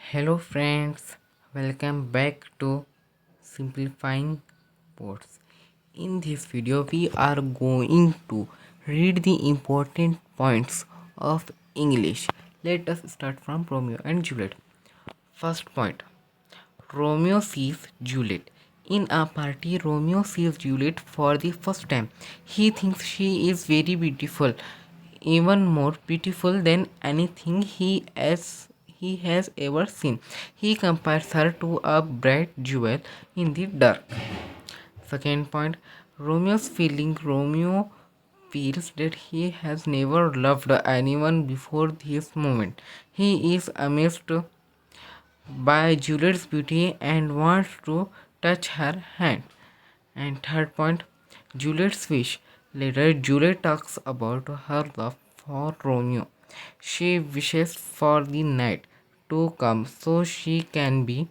Hello friends, welcome back to Simplifying Words. In this video we are going to read the important points of English. Let us start from Romeo and Juliet. First point. Romeo sees Juliet. In a party, Romeo sees Juliet for the first time. He thinks she is very beautiful, even more beautiful than anything he has ever seen. He compares her to a bright jewel in the dark. Second point, Romeo feels that he has never loved anyone before this moment. He is amazed by Juliet's beauty and wants to touch her hand. And third point, Juliet's wish. Later, Juliet talks about her love for Romeo. She wishes for the night to come so she can be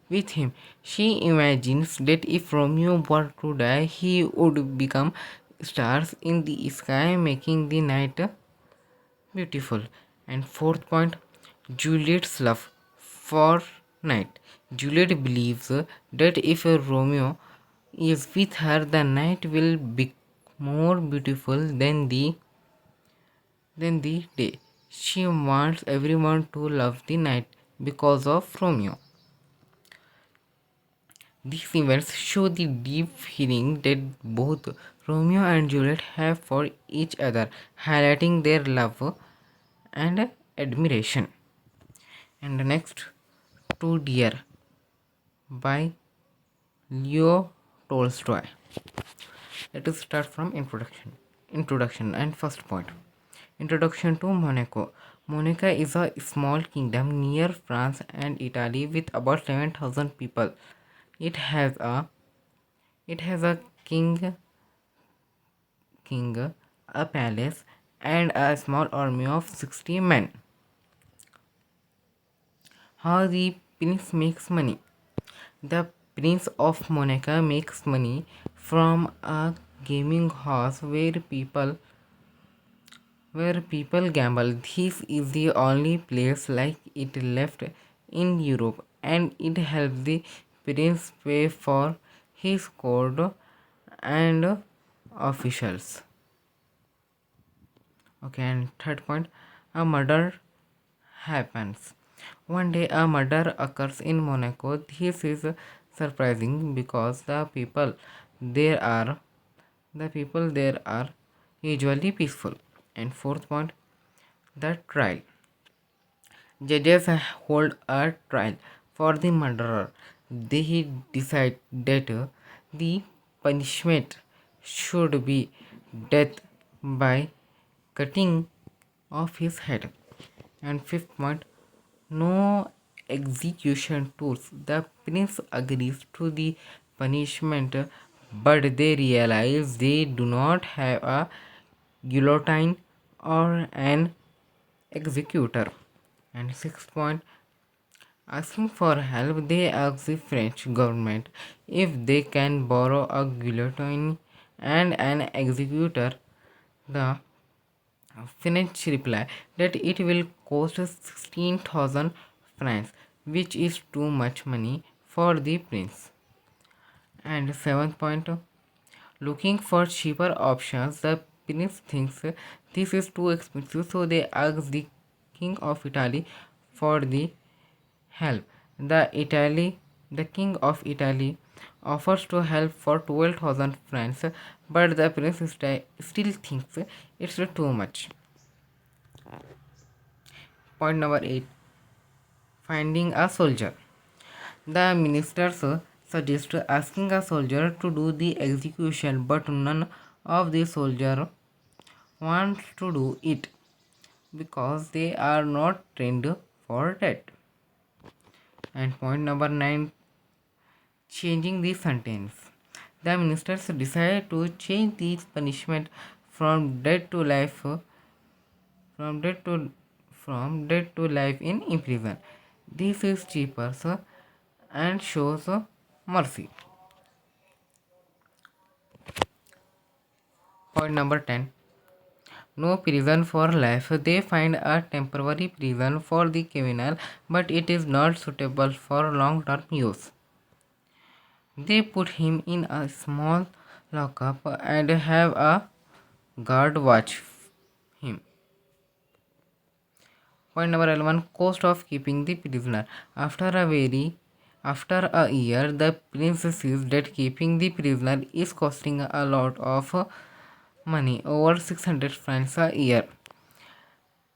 with him. She imagines that if Romeo were to die, he would become stars in the sky, making the night beautiful. And fourth point, Juliet's love for night. Juliet believes that if Romeo is with her, the night will be more beautiful than the day. She wants everyone to love the night because of Romeo. These events show the deep feeling that both Romeo and Juliet have for each other, highlighting their love and admiration. And next, To Dear by Leo Tolstoy. Let us start from introduction. Introduction and first point. Introduction to Monaco. Monaco is a small kingdom near France and Italy with about 7,000 people. It has a it has a king, a palace, and a small army of 60 men. How the prince makes money. The Prince of Monaco makes money from a gaming house where people gamble. This is the only place like it left in Europe, and it helps the prince pay for his court and officials. Okay, and third point, a murder happens. One day, a murder occurs in Monaco. This is surprising because there are the people there are usually peaceful. And fourth point, the trial. Judges hold a trial for the murderer. They decide that the punishment should be death by cutting off his head. And fifth point, no execution tools. The prince agrees to the punishment, but they realize they do not have a guillotine or an executor. And sixth point, asking for help, they ask the French government if they can borrow a guillotine and an executor. The French reply that it will cost 16,000 francs, which is too much money for the prince. And seventh point, looking for cheaper options, the prince thinks this is too expensive, so they ask the king of Italy for the help. The king of Italy offers to help for 12,000 francs, but the prince still thinks it's too much. Point number 8, finding a soldier. The ministers suggest asking a soldier to do the execution, but none of the soldiers wants to do it because they are not trained for that. And point number 9, changing the sentence. The ministers decide to change the punishment from death to life from death to life in prison. This is cheaper and shows mercy. Point number 10, no prison for life. They find a temporary prison for the criminal, but it is not suitable for long term use. They put him in a small lockup and have a guard watch him. Point number 11, cost of keeping the prisoner. After a year, the prince sees that keeping the prisoner is costing a lot of money, over 600 francs a year.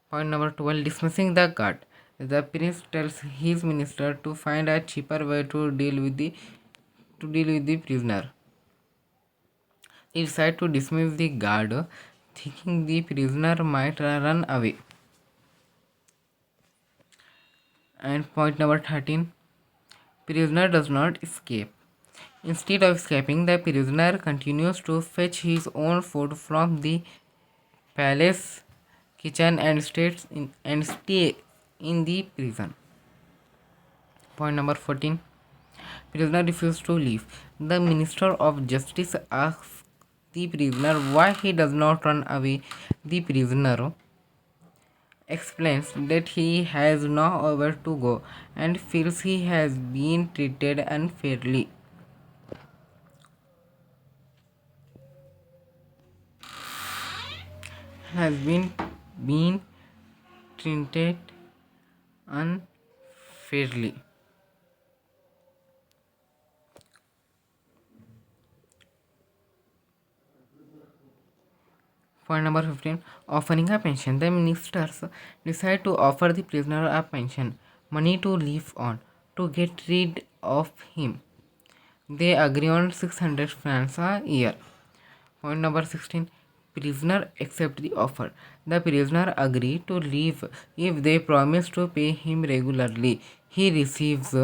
Point number 12, dismissing the guard. The prince tells his minister to find a cheaper way to deal with the prisoner. He decides to dismiss the guard, thinking the prisoner might run away. And point number 13, prisoner does not escape. Instead of escaping, the prisoner continues to fetch his own food from the palace kitchen and stay in the prison. Point number 14, prisoner refuses to leave. The Minister of Justice asks the prisoner why he does not run away. The prisoner explains that he has nowhere to go and feels he has been treated unfairly. Has been treated unfairly. Point number 15, offering a pension. The ministers decide to offer the prisoner a pension, money to live on, to get rid of him. They agree on 600 francs a year. Point number 16, prisoner accept the offer. The prisoner agree to leave if they promise to pay him regularly. He receives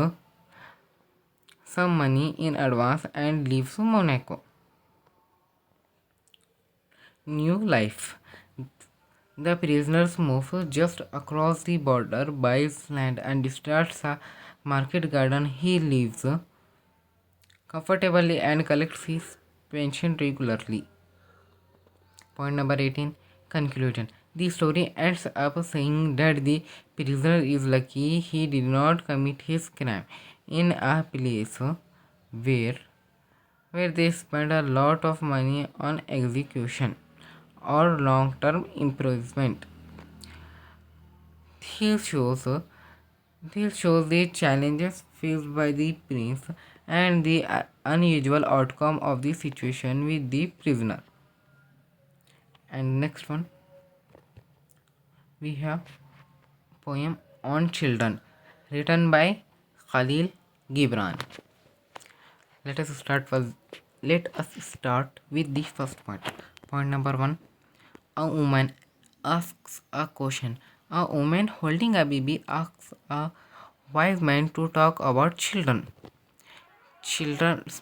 some money in advance and leaves Monaco. New life. The prisoners move just across the border, buys land, and starts a market garden. He lives comfortably and collects his pension regularly. Point number 18, conclusion. The story ends up saying that the prisoner is lucky he did not commit his crime in a place where they spend a lot of money on execution or long term imprisonment. This shows this shows the challenges faced by the prince and the unusual outcome of the situation with the prisoner. And next one, we have poem on children written by Khalil Gibran. Let us start with the first point. Point number 1, a woman asks a question. A woman holding a baby asks a wise man to talk about children.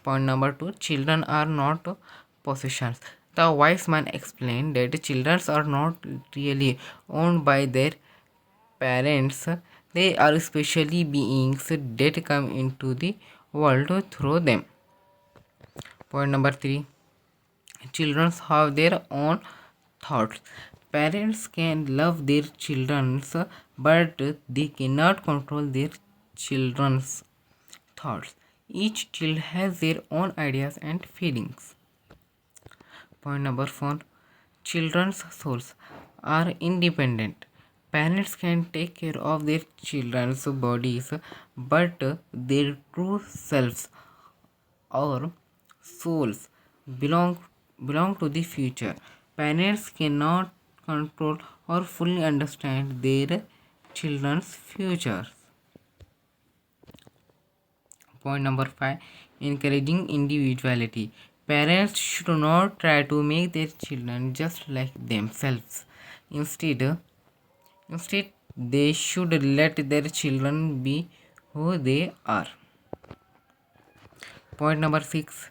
Point number 2, children are not possessions. The wise man explained that children are not really owned by their parents, they are especially beings that come into the world through them. Point number 3, children have their own thoughts. Parents can love their children, but they cannot control their children's thoughts. Each child has their own ideas and feelings. Point number 4, children's souls are independent. Parents can take care of their children's bodies, but their true selves or souls belong belong to the future. Parents cannot control or fully understand their children's futures. Point number 5, encouraging individuality. Parents should not try to make their children just like themselves. Instead, they should let their children be who they are. Point number 6,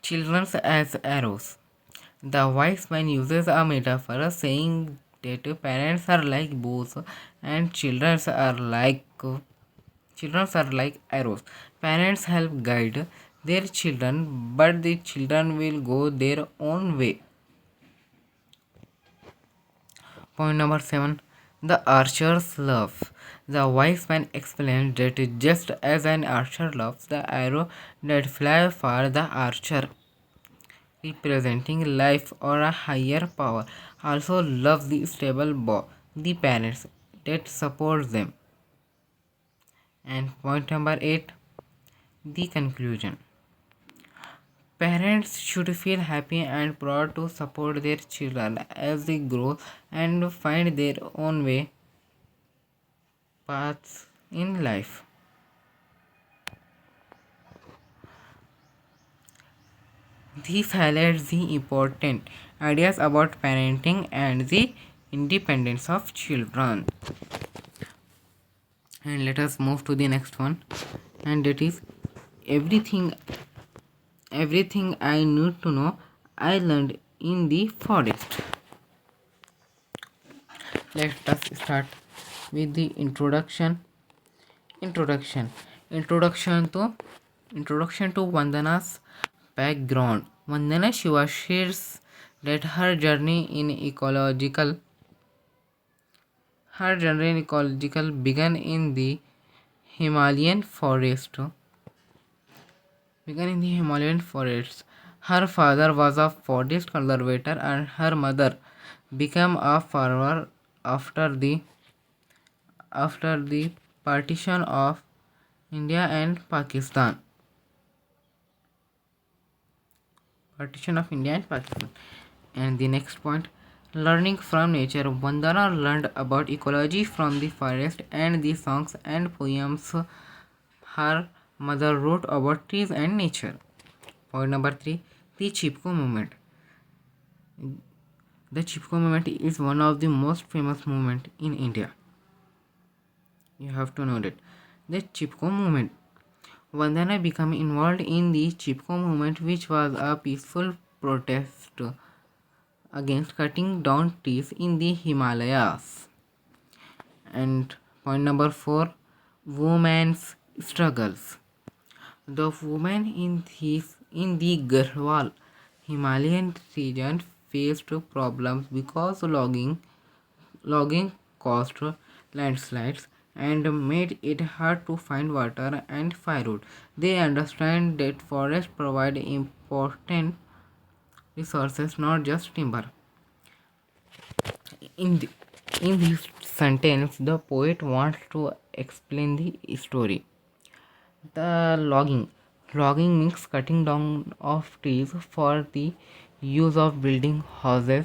children as arrows. The wise man uses a metaphor saying that parents are like bows and children are like arrows. Parents help guide their children, but the children will go their own way. Point number 7. The archer's love. The wise man explains that just as an archer loves the arrow that flies far, the archer, representing life or a higher power, also loves the stable bow, the parents that support them. And point number 8. The conclusion. Parents should feel happy and proud to support their children as they grow and find their own way paths in life. This highlights the important ideas about parenting and the independence of children. And let us move to the next one, and that is everything everything I need to know I learned in the forest. Let us start with the introduction. Introduction. Introduction to Vandana's background. Vandana Shiva shares that her journey in ecological began in the Himalayan forest. Her father was a forest conservator and her mother became a farmer after the partition of India and Pakistan. And the next point, learning from nature. Vandana learned about ecology from the forest and the songs and poems her mother wrote about trees and nature. Point number 3, the Chipko movement. The Chipko movement is one of the most famous movements in India. You have to know that. The Chipko movement. Vandana became involved in the Chipko movement, which was a peaceful protest against cutting down trees in the Himalayas. And point number 4, women's struggles. The women in the Garhwal Himalayan region faced problems because logging caused landslides and made it hard to find water and firewood. They understand that forests provide important resources, not just timber. In, the, in this sentence, the poet wants to explain the story. The logging means cutting down of trees for the use of building houses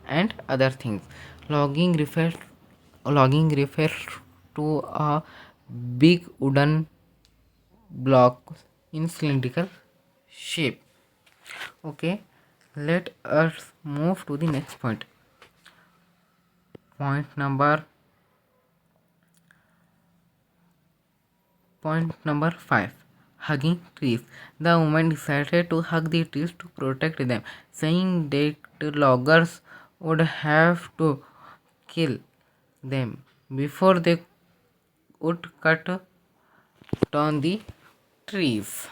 and other things. Logging refers to a big wooden block in cylindrical shape. Okay, let us move to the next point. Point number 5, hugging trees. The woman decided to hug the trees to protect them, saying that the loggers would have to kill them before they would cut down the trees.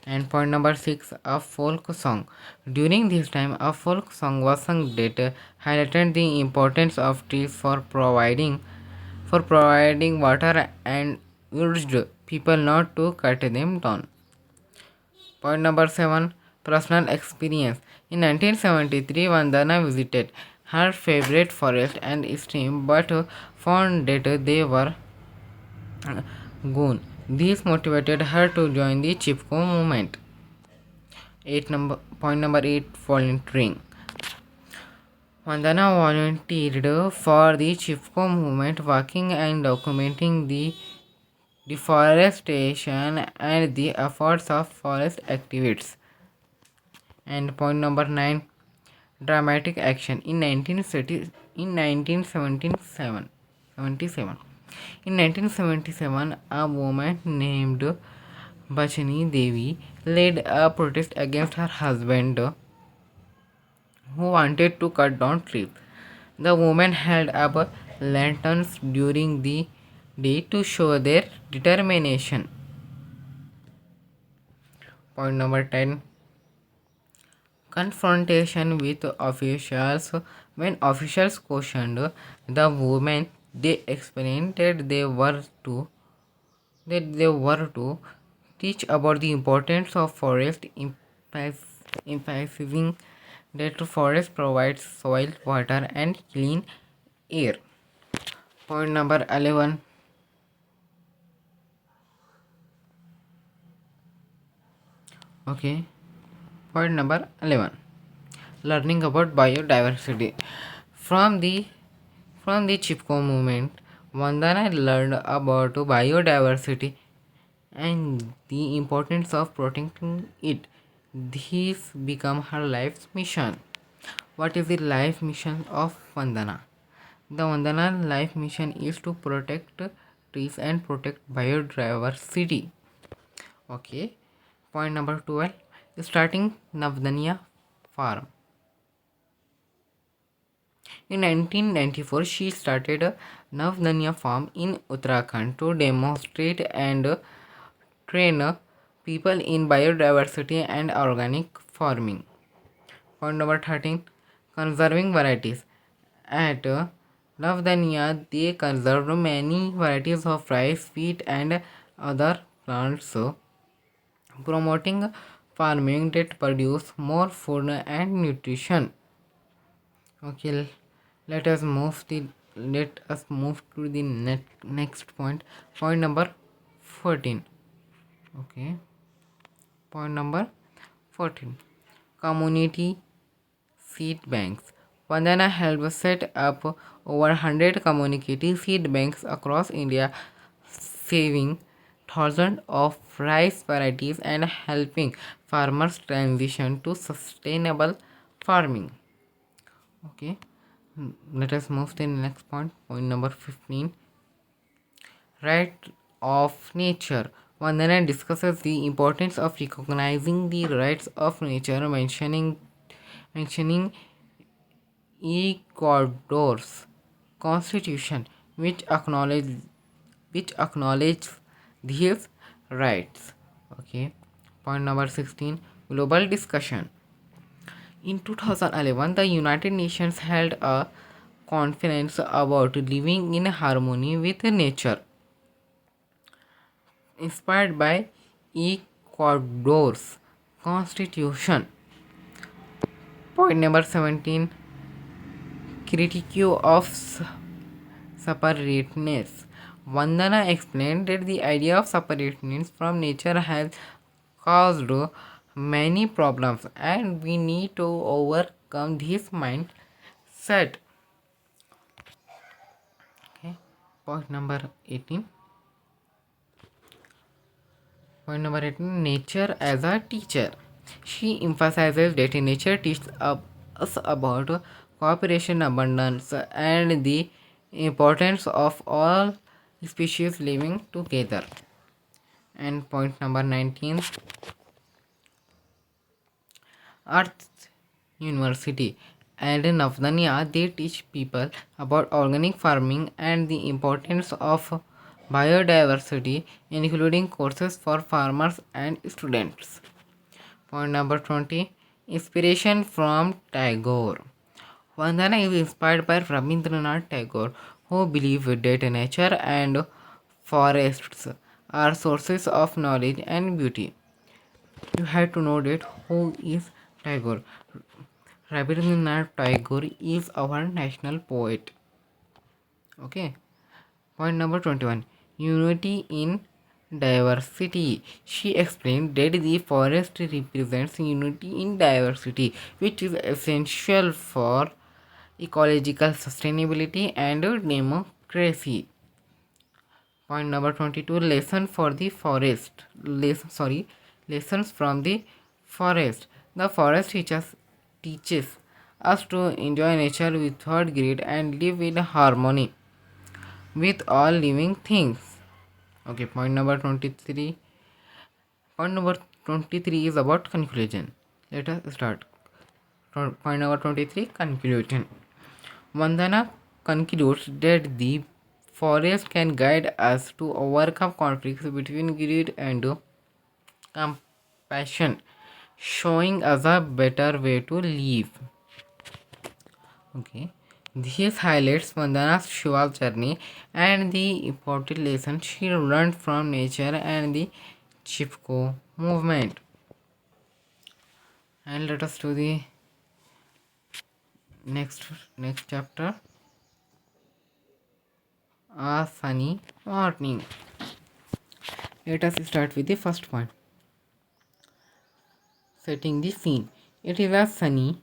And point number 6, a folk song. During this time, a folk song was sung that highlighted the importance of trees for providing water and urged people not to cut them down. Point number 7, personal experience. In 1973, Vandana visited her favorite forest and stream but found that they were gone. This motivated her to join the Chipko movement. Point number 8, volunteering. Vandana volunteered for the Chipko movement, working and documenting the deforestation and the efforts of forest activists. And point number 9, dramatic action. In 1977, a woman named Bachani Devi led a protest against her husband who wanted to cut down trees. The women held up lanterns during the day to show their determination. Point number 10, confrontation with officials. When officials questioned the women, they explained that they were to teach about the importance of forest, emphasizing that forest provides soil, water, and clean air. Point number 11. Okay. Point number 11. Learning about biodiversity. From the from the Chipko movement, Vandana learned about biodiversity and the importance of protecting it. This became her life's mission. What is the life mission of Vandana? The Vandana life mission is to protect trees and protect biodiversity. Okay. Point number 12. Starting Navdanya farm. In 1994, she started a Navdanya farm in Uttarakhand to demonstrate and train people in biodiversity and organic farming. Point number 13. Conserving varieties. At Navdanya, they conserved many varieties of rice, wheat, and other plants, promoting farming that produce more food and nutrition. Okay, let us move the let us move to the next point. Point number 14. Okay, point number 14. Community seed banks. Vandana helped set up over 100 community seed banks across India, saving thousands of rice varieties and helping farmers transition to sustainable farming. Okay, let us move to the next point. Point number 15. Right of nature. Vandana discusses the importance of recognizing the rights of nature, mentioning Ecuador's constitution, which acknowledge these rights. Okay. Point number 16. Global discussion. In 2011, the United Nations held a conference about living in harmony with nature, inspired by Ecuador's constitution. Point number 17. Critique of separateness. Vandana explained that the idea of separateness from nature has caused many problems and we need to overcome this mindset. Okay. Point number 18. Point number 18. Nature as a teacher. She emphasizes that nature teaches us about cooperation, abundance, and the importance of all species living together. And point number 19. Earth University and Navdanya, they teach people about organic farming and the importance of biodiversity, including courses for farmers and students. Point number 20. Inspiration from Tagore. Vandana is inspired by Rabindranath Tagore, who believed that nature and forests are sources of knowledge and beauty. You have to know that who is Tagore. Rabindranath Tagore is our national poet. Okay. Point number 21. Unity in diversity. She explained that the forest represents unity in diversity, which is essential for ecological sustainability and democracy. Point number 22. Lesson for the forest. Lessons from the forest. The forest teaches us to enjoy nature without greed and live in harmony with all living things. Okay, point number 23. Point number 23 is about conclusion. Let us start. Point number 23, conclusion. Vandana concludes that the forest can guide us to overcome conflicts between greed and compassion, showing us a better way to live. Okay. This highlights Vandana's Shiva's journey and the important lessons she learned from nature and the Chipko movement. And let us do the next next chapter. A sunny morning. Let us start with the first point. Setting the scene. It is a sunny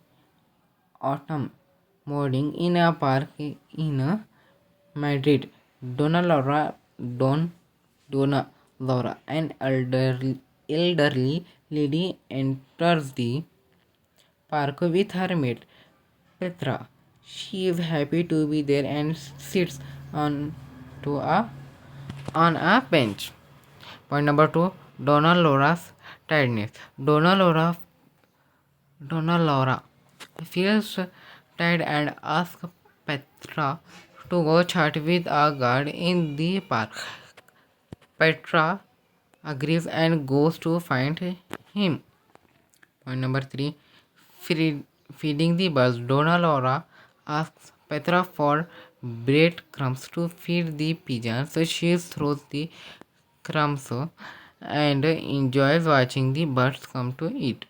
autumn morning in a park in Madrid. Don Donna Laura, an elderly lady, enters the park with her maid Petra. She is happy to be there and sits on to a on a bench. Point number two, Donna Laura's tiredness. Donna Laura feels tired and asks Petra to go chat with a guard in the park. Petra agrees and goes to find him. Point number three, feeding the birds. Donna Laura asks Petra for breadcrumbs to feed the pigeons. She throws the crumbs and enjoys watching the birds come to eat.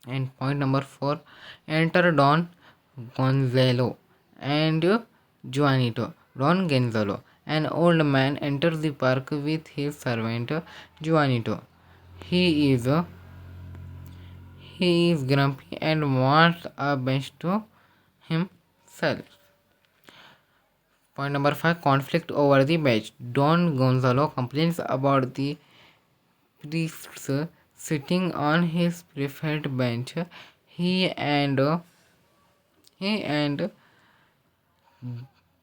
And point number four, enter Don Gonzalo and Juanito. Don Gonzalo, an old man, enters the park with his servant Juanito. He is he is grumpy and wants a bench to himself. Point number 5, conflict over the bench. Don Gonzalo complains about the priests sitting on his preferred bench. He and he and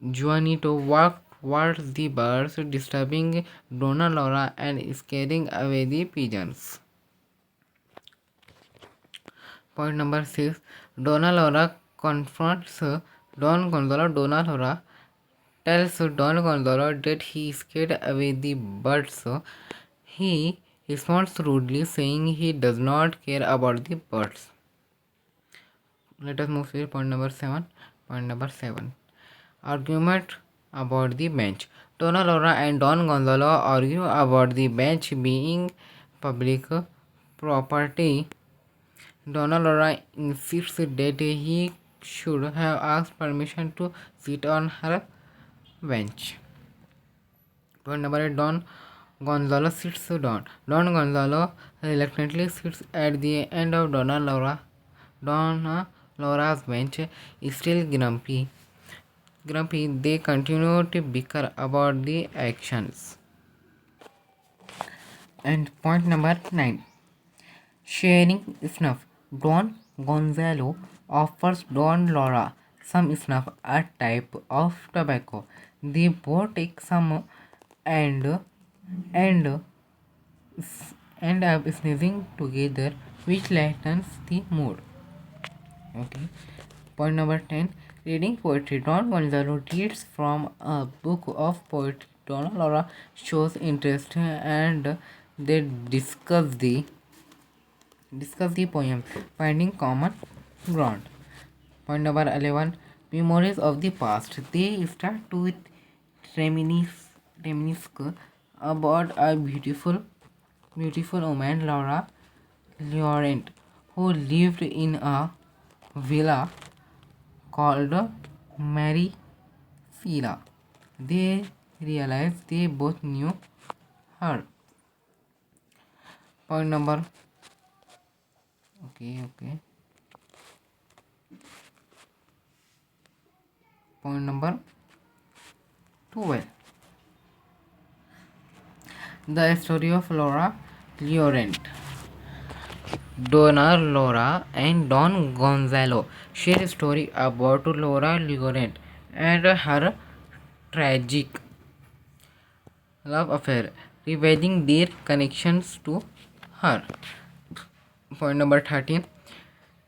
Juanito walk towards the birds, disturbing Donna Laura and scaring away the pigeons. Point number 6, Donna Laura confronts Don Gonzalo. Donna Laura tells Don Gonzalo that he scared away the birds. He responds rudely, saying he does not care about the birds. Let us move to point number 7. Point number 7, argument about the bench. Donna Laura and Don Gonzalo argue about the bench being public property. Donna Laura insists that he should have asked permission to sit on her bench. Point number 8, Don Gonzalo sits down. Don Gonzalo reluctantly sits at the end of Donna Laura's bench. Still grumpy, they continue to bicker about the actions. And point number 9, sharing snuff. Don Gonzalo offers Don Laura some snuff, a type of tobacco. They both take some and and end up sneezing together, which lightens the mood. Okay. Point number 10, reading poetry. Don Gonzalo reads from a book of poetry. Donna Laura shows interest and they discuss the poem, finding common ground. Point number 11, memories of the past. They start with reminisce about a beautiful woman, Laura Laurent, who lived in a villa called Mary Fila. They realized they both knew her. Point number okay. Point number 12, the story of Laura Laurent. Donna Laura and Don Gonzalo share a story about Laura Laurent and her tragic love affair, revealing their connections to her. Point number 13,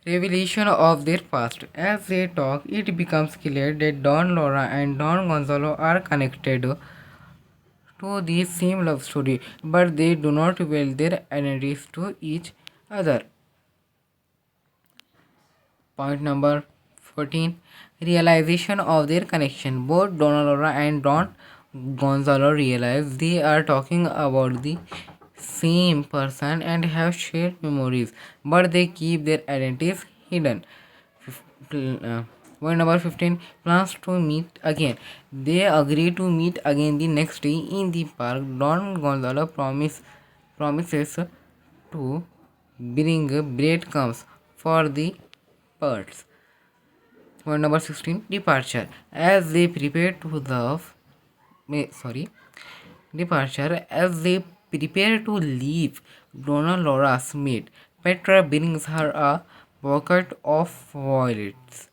revelation of their past. As they talk, it becomes clear that Don Laura and Don Gonzalo are connected to the same love story, but they do not reveal their identities to each other. Point number 14. Realization of their connection. Both Donalora and Don Gonzalo realize they are talking about the same person and have shared memories, but they keep their identities hidden. Point number 15. Plans to meet again. They agree to meet again the next day in the park. Don Gonzalo promises to bring breadcrumbs for the birds. Point number 16. Departure. As they prepare to love, sorry, departure. As they prepare to leave, Donna Laura's maid Petra brings her a bucket of violets.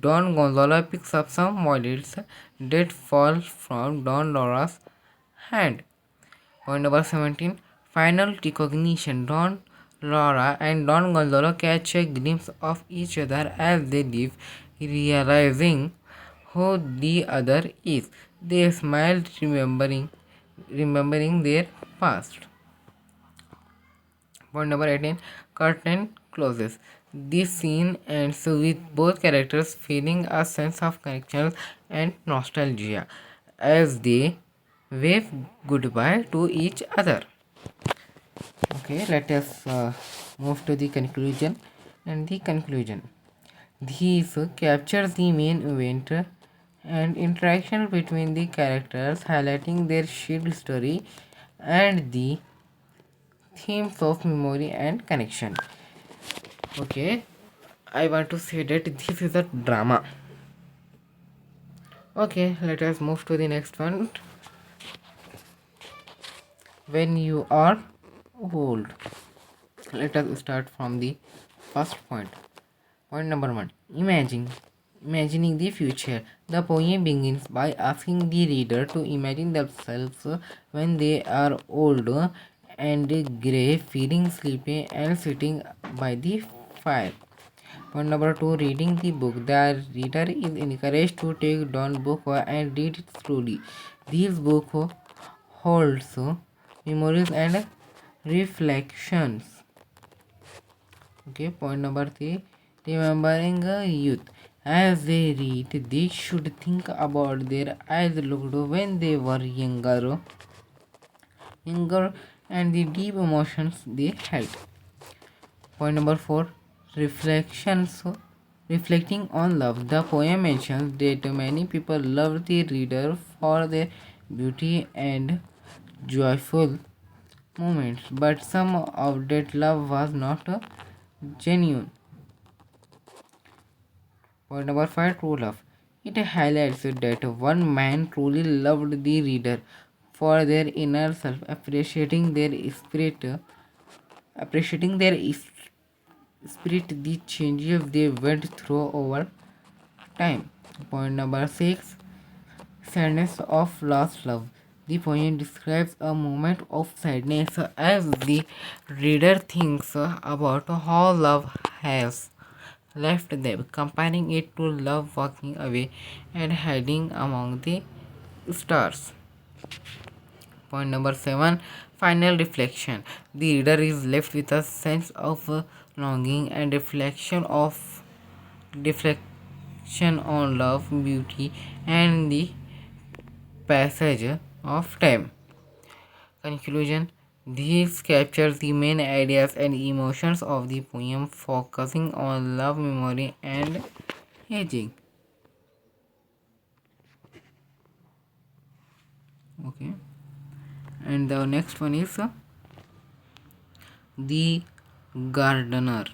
Don Gonzalo picks up some violets that fall from Don Laura's hand. Point number 17. Final recognition. Don Laura and Don Gonzalo catch a glimpse of each other as they leave, realizing who the other is. They smile, remembering their past. Point number 18. Curtain closes. This scene ends with both characters feeling a sense of connection and nostalgia as they wave goodbye to each other. Okay, let us move to the conclusion. And the conclusion. These captures the main event and interaction between the characters, highlighting their shared story and the themes of memory and connection. Okay, I want to say that this is a drama. Okay, let us move to the next one. When you are old. Let us start from the first point. Point number 1. Imagining the future. The poem begins by asking the reader to imagine themselves when they are old and grey, feeling sleepy and sitting by the fire. Point number 2. Reading the book. The reader is encouraged to take down book and read it slowly. This book holds memories and reflections. Okay, point number 3. Remembering youth. As they read, they should think about their eyes looked when they were younger and the deep emotions they held. Point number 4. Reflections. Reflecting on love. The poem mentions that many people love the reader for their beauty and joyful moments, but some of that love was not genuine. Point number 5. True love. It highlights that one man truly loved the reader for their inner self, appreciating their spirit, the changes they went through over time. Point number 6. Sadness of lost love. The poem describes a moment of sadness as the reader thinks about how love has left them, comparing it to love walking away and hiding among the stars. Point number 7. Final reflection. The reader is left with a sense of longing and reflection on love, beauty, and the passage of time. Conclusion. This captures the main ideas and emotions of the poem, focusing on love, memory, and aging. Okay, and the next one is the gardener.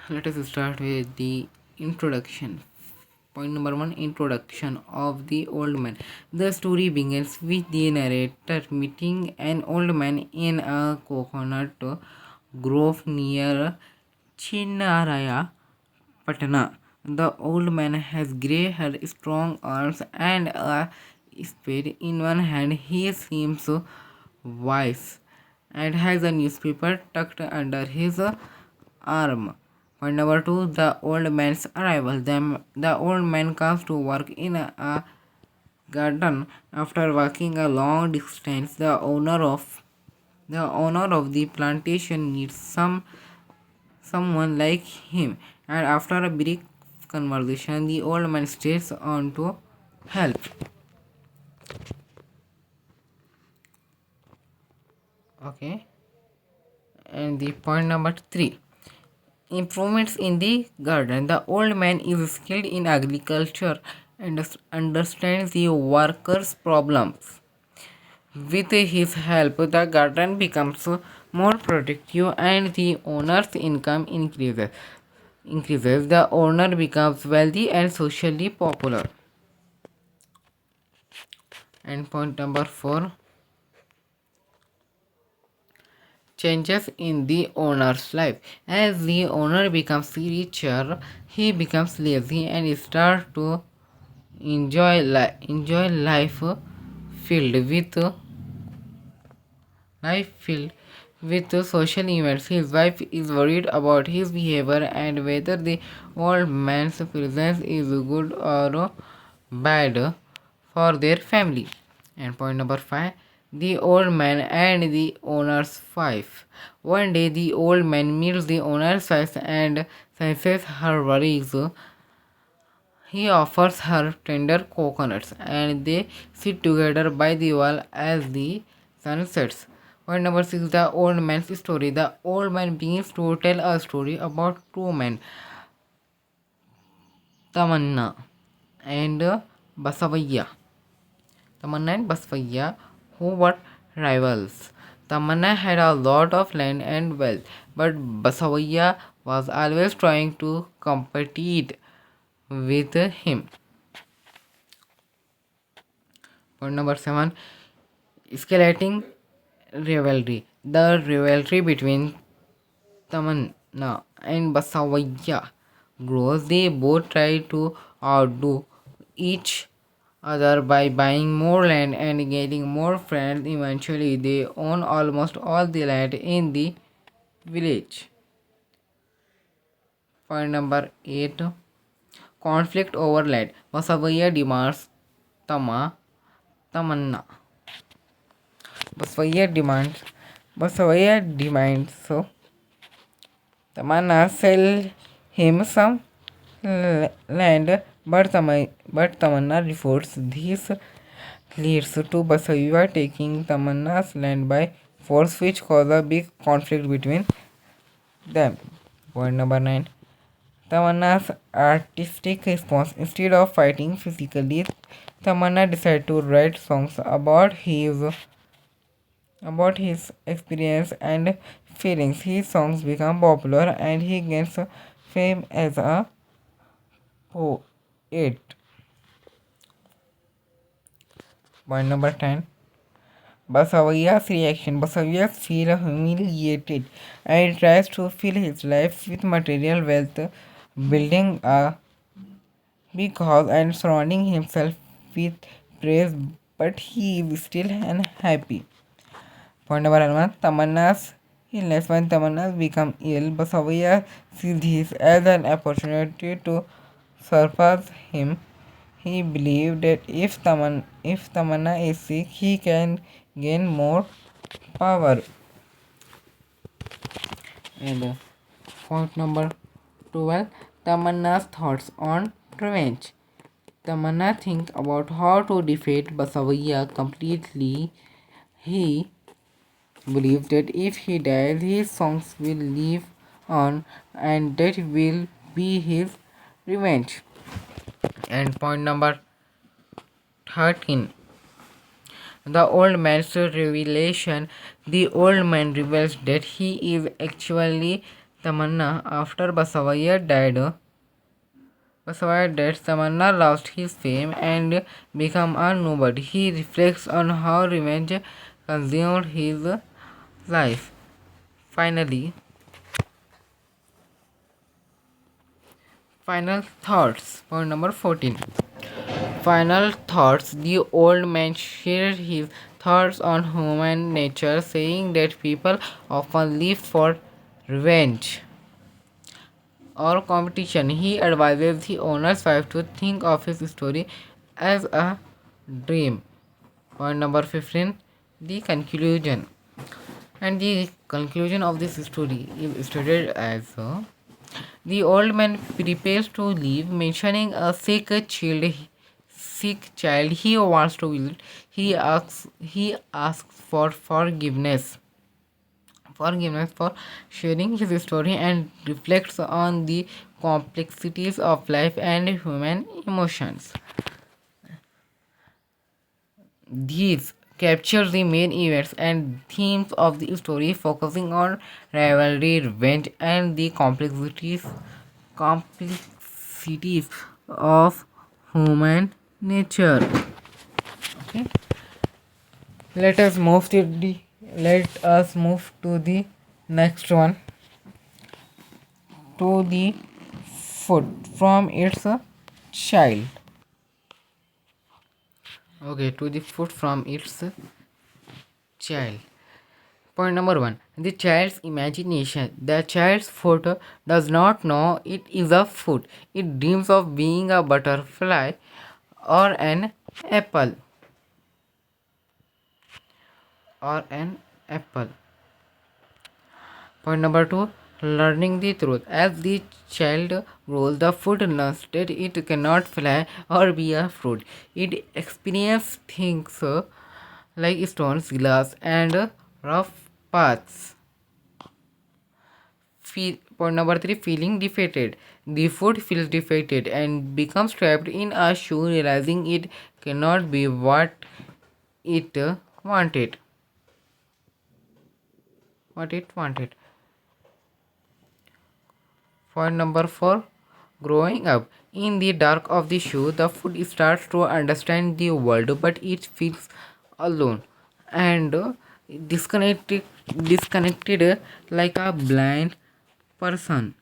Let us start with the introduction. Point number 1. Introduction of the old man. The story begins with the narrator meeting an old man in a coconut grove near Chinnaraya Patna. The old man has grey hair, strong arms, and a spade in one hand. He seems wise and has a newspaper tucked under his arm. Point number 2. The old man's arrival. The old man comes to work in a garden after walking a long distance. The owner of the plantation needs someone like him, And after a brief conversation, the old man stays on to help. Okay. And the point number 3, improvements in the garden. The old man is skilled in agriculture and understands the workers' problems. With his help, the garden becomes more productive and the owner's income increases. The owner becomes wealthy and socially popular. And point number 4, changes in the owner's life. As the owner becomes richer, he becomes lazy and starts to enjoy filled with life filled with social events. His wife is worried about his behavior and whether the old man's presence is good or bad for their family. And point number 5, the old man and the owner's wife. One day, the old man meets the owner's wife and senses her worries. He offers her tender coconuts and they sit together by the wall as the sun sets. Point number 6, the old man's story. The old man begins to tell a story about two men, Tamanna and Basavaya. Tamanna and Basavaya, who were rivals. Tamanna had a lot of land and wealth, but Basavaya was always trying to compete with him. Point number 7, escalating rivalry. The rivalry between Tamanna and Basavaya grows. They both try to outdo each other by buying more land and getting more friends. Eventually, they own almost all the land in the village. Point number 8, conflict over land. Basavaya demands Tamanna. Basavaya demands so Tamanna sell him some land, but Tamanna refuses. This leads to Basavaya taking Tamanna's land by force, which causes a big conflict between them. Point number 9, Tamanna's artistic response. Instead of fighting physically, Tamanna decided to write songs about his experience and feelings. His songs become popular and he gains fame as a poet. Point number 10, Basavia's reaction. Basavia feels humiliated and tries to fill his life with material wealth, building a big house and surrounding himself with praise, but he is still unhappy. Point number 11, Tamanna's illness. When Tamanna become ill, Basavaya sees this as an opportunity to surpass him. He believed that if Tamanna is sick, he can gain more power. And point number 12, Tamanna's thoughts on revenge. Tamanna thinks about how to defeat Basavaya completely. He believes that if he dies, his songs will live on and that will be his revenge. And point number 13, the old man's revelation. The old man reveals that he is actually Tamanna. After Basavaya died, Tamanna lost his fame and became a nobody. He reflects on how revenge consumed his life. Finally, final thoughts. Point number 14. Final thoughts. The old man shared his thoughts on human nature, saying that people often live for revenge or competition. He advises the owner's wife to think of his story as a dream. Point number 15. The conclusion. And the conclusion of this story is stated as The old man prepares to leave, mentioning a sick child he wants to visit. He asks for forgiveness for sharing his story and reflects on the complexities of life and human emotions. These capture the main events and themes of the story, focusing on rivalry, revenge, and the complexities of human nature. Okay, let us move to the next one, to the food from its child. Okay, to the food from its child. Point number one, the child's imagination. The child's food does not know it is a food. It dreams of being a butterfly or an apple an apple. Point number two, learning the truth. As the child grows, the food learns that it cannot fly or be a fruit. It experiences things like stones, glass, and rough paths. Point number three, feeling defeated. The food feels defeated and becomes trapped in a shoe, realizing it cannot be what it wanted. What it wanted. Point number four, growing up. In the dark of the shoe, the food starts to understand the world, but it feels alone and disconnected like a blind person.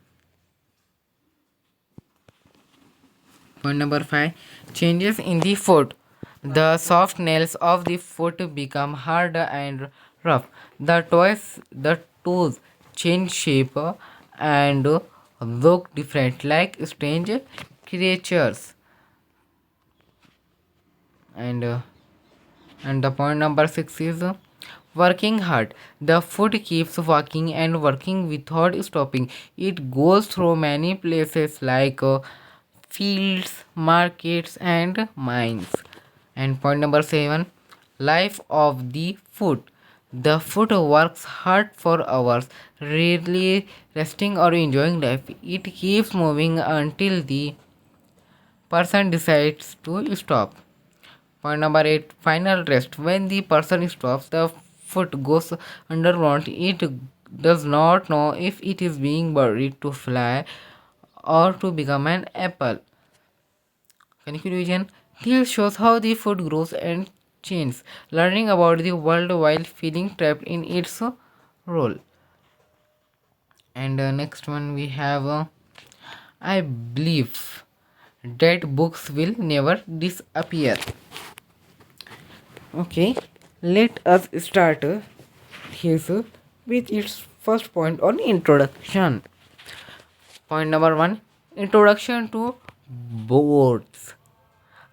Point number five, changes in the foot. The soft nails of the foot become hard and rough. The toes change shape and look different, like strange creatures. And the point number six is working hard. The foot keeps working and working without stopping. It goes through many places like fields, markets, and mines. And point number seven, life of the foot. The foot works hard for hours, rarely resting or enjoying life. It keeps moving until the person decides to stop. Point number 8, final rest. When the person stops, the foot goes underground. It does not know if it is being buried to fly or to become an apple. Conclusion, this shows how the foot grows and changes, learning about the world while feeling trapped in its role. And next one we have I believe that books will never disappear. Okay, let us start this with its first point on introduction. Point number one, introduction to boards.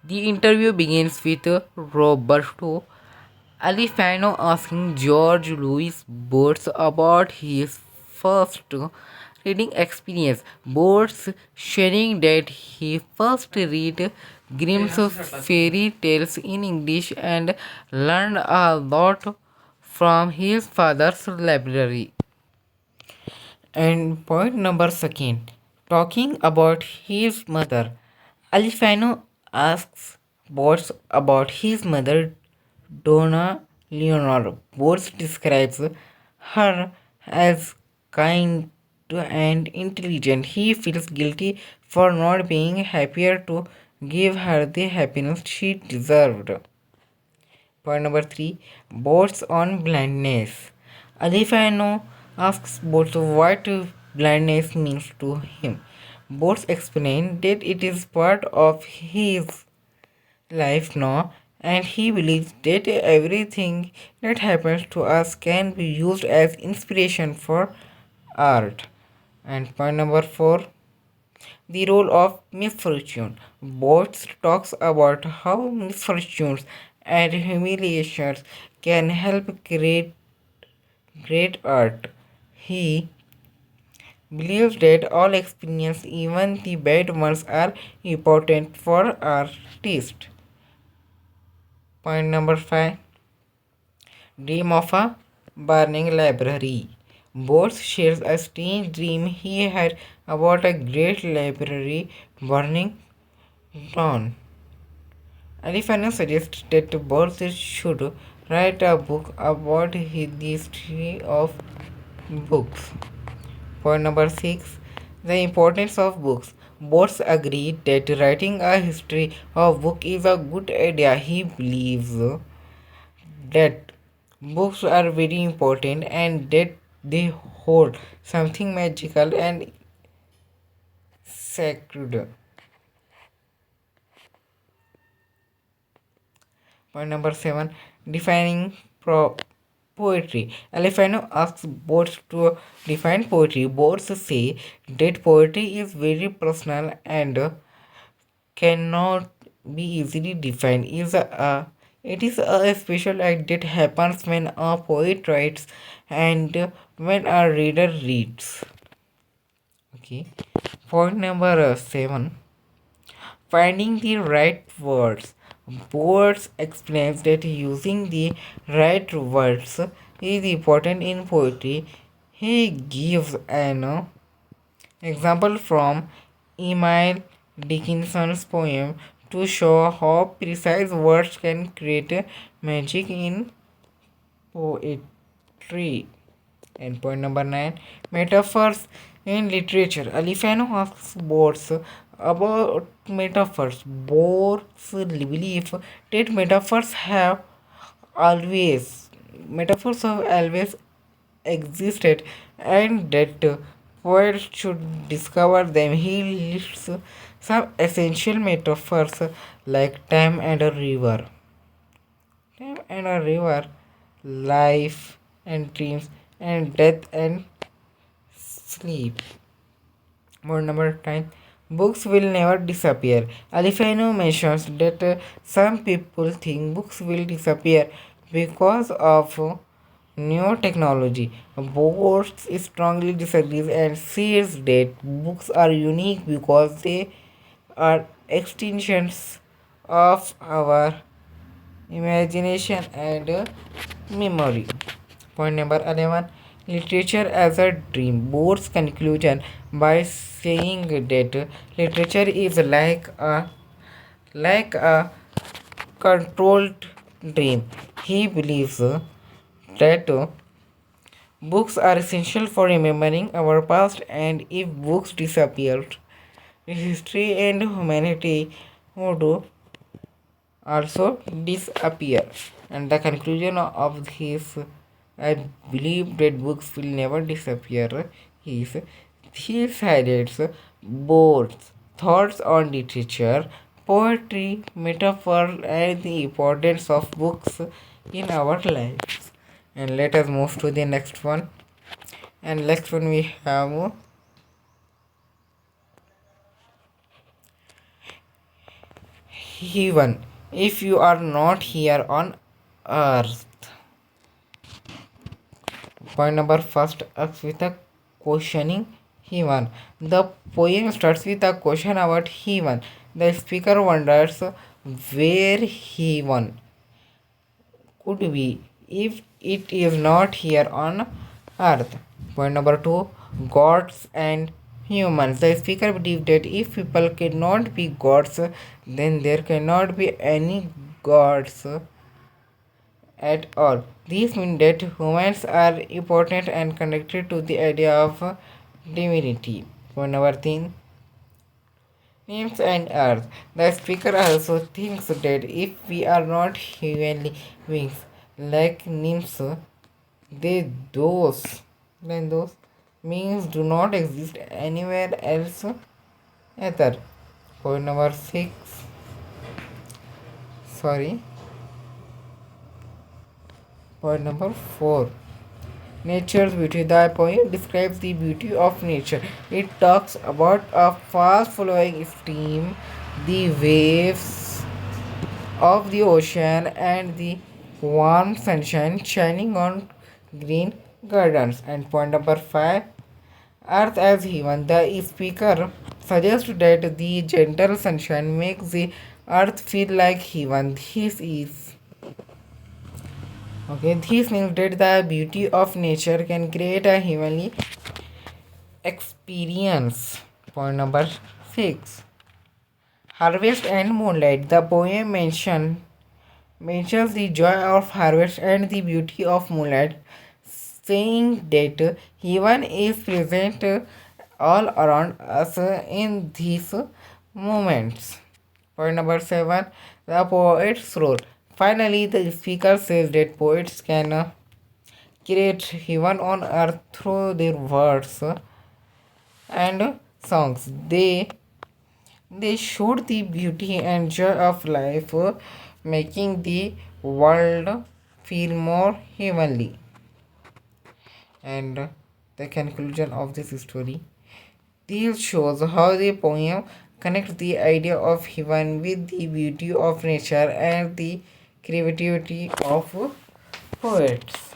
The interview begins with Roberto Alifano asking George Louis Boards about his first reading experience. Boards sharing that he first read Grimm's fairy tales in English and learned a lot from his father's library. And point number second, talking about his mother. Alifano asks Bots about his mother, Donna Leonor. Bots describes her as kind and intelligent. He feels guilty for not being happier to give her the happiness she deserved. Point number three, boats on blindness. Alifano asks boats what blindness means to him. Boats explain that it is part of his life now, and he believes that everything that happens to us can be used as inspiration for art. And point number four, the role of misfortune. Both talks about how misfortunes and humiliations can help create great art. He believes that all experiences, even the bad ones, are important for our taste. Point number 5. Dream of a burning library. Bose shares a strange dream he had about a great library burning down. Alifano suggests that Bose should write a book about the history of books. Point number 6. The importance of books. Bose agreed that writing a history of book is a good idea. He believes that books are very important and that they hold something magical and sacred. Point number 7. Defining poetry. Alefano asks both to define poetry. Both say that poetry is very personal and cannot be easily defined. It is a special act that happens when a poet writes and when a reader reads. Okay. Point number 7. Finding the right words. Boards explains that using the right words is important in poetry. He gives an example from Emile Dickinson's poem to show how precise words can create magic in poetry. And point number 9. Metaphors in literature. Alifano asks Boards about metaphors. Boards believe that metaphors have always existed and that poets should discover them. He lists some essential metaphors like time and a river. Time and a river, life and dreams, and death and sleep. More number 10. Books will never disappear. Alifano mentions that some people think books will disappear because of new technology. Boards strongly disagrees and says that books are unique because they are extensions of our imagination and memory. Point number 11. Literature as a dream. Board's conclusion by saying that literature is like a controlled dream. He believes that books are essential for remembering our past, and if books disappeared, history and humanity would also disappear. And the conclusion of his, I believe that books will never disappear, is he highlights both thoughts on literature, poetry, metaphor, and the importance of books in our lives. And let us move to the next one. And next one we have heaven. If you are not here on earth. Point number first asks with a questioning heaven. The poem starts with a question about heaven. The speaker wonders where heaven could be if it is not here on earth. Point number 2. Gods and humans. The speaker believes that if people cannot be gods, then there cannot be any gods at all. This means that humans are important and connected to the idea of divinity. Point number 3. Names and earth. The speaker also thinks that if we are not heavenly beings like nymphs, they then those beings do not exist anywhere else either. Point number 6. Sorry. Point number 4. Nature's beauty. The poem describes the beauty of nature. It talks about a fast flowing stream, the waves of the ocean, and the warm sunshine shining on green gardens. And point number 5. Earth as heaven. The speaker suggests that the gentle sunshine makes the earth feel like heaven. This means that the beauty of nature can create a heavenly experience. Point number 6. Harvest and moonlight. The poem mentions the joy of harvest and the beauty of moonlight, saying that heaven is present all around us in these moments. Point number 7. The poet's role. Finally, the speaker says that poets can create heaven on earth through their words and songs. They showed the beauty and joy of life, making the world feel more heavenly. And the conclusion of this story. This shows how the poem connects the idea of heaven with the beauty of nature and the creativity of poets.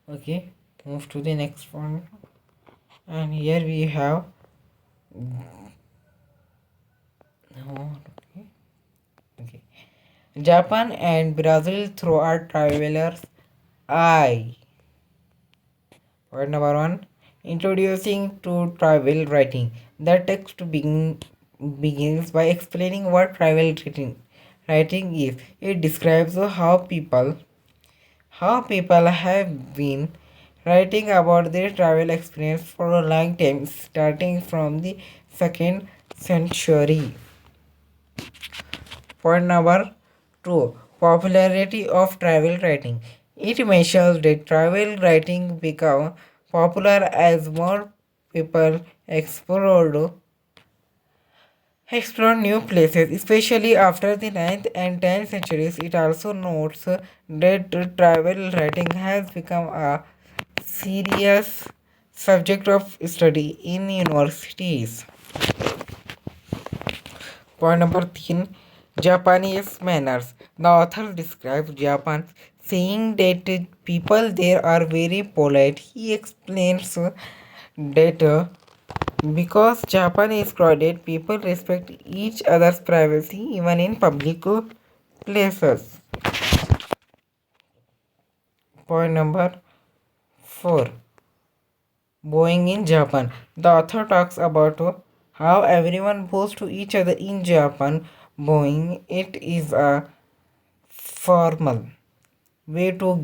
Okay, move to the next one. And here we have. Okay. Okay. Japan and Brazil through our travelers' eye. Point number 1. Introducing to travel writing. The text begins by explaining what writing is. It describes how people have been writing about their travel experience for a long time, starting from the second century. Point number 2. Popularity of travel writing. It mentions that travel writing became popular as more people explored new places, especially after the 9th and 10th centuries. It also notes that travel writing has become a serious subject of study in universities. Point number 3. Japanese manners. The author describes Japan saying that people there are very polite. He explains that because Japan is crowded, people respect each other's privacy even in public places. Point number 4. Bowing in Japan. The author talks about how everyone bows to each other in Japan. Bowing it is a formal way to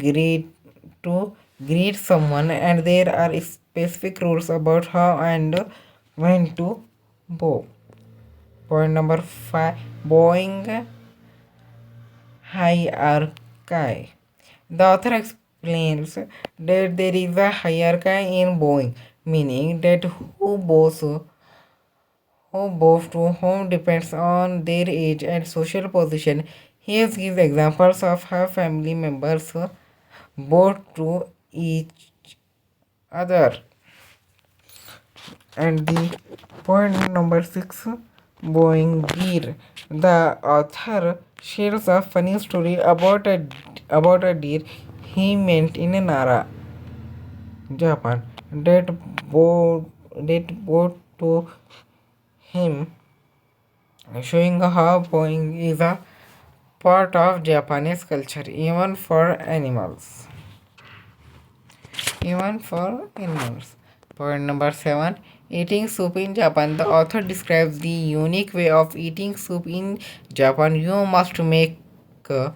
greet someone, and there are specific rules about how and when to bow. Point number 5. Bowing hierarchy. The author explains that there is a hierarchy in bowing, meaning that who bows to whom depends on their age and social position. He gives examples of how family members bow to each other. And the point number 6, bowing deer. The author shares a funny story about a deer he met in Nara, Japan, that bowed to him, showing how bowing is a part of Japanese culture, even for animals. Point number 7. Eating soup in Japan. The author describes the unique way of eating soup in Japan. You must make a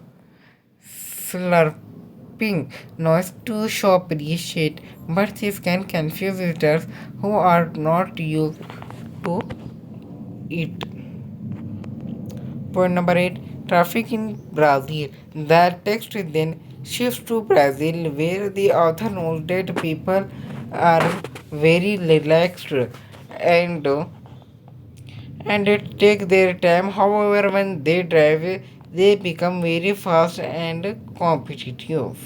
slurping noise to show appreciate, but this can confuse visitors who are not used to it. Point number 8. Traffic in Brazil. The text then shifts to Brazil, where the author knows that people are very relaxed and and they take their time. However, when they drive, they become very fast and competitive.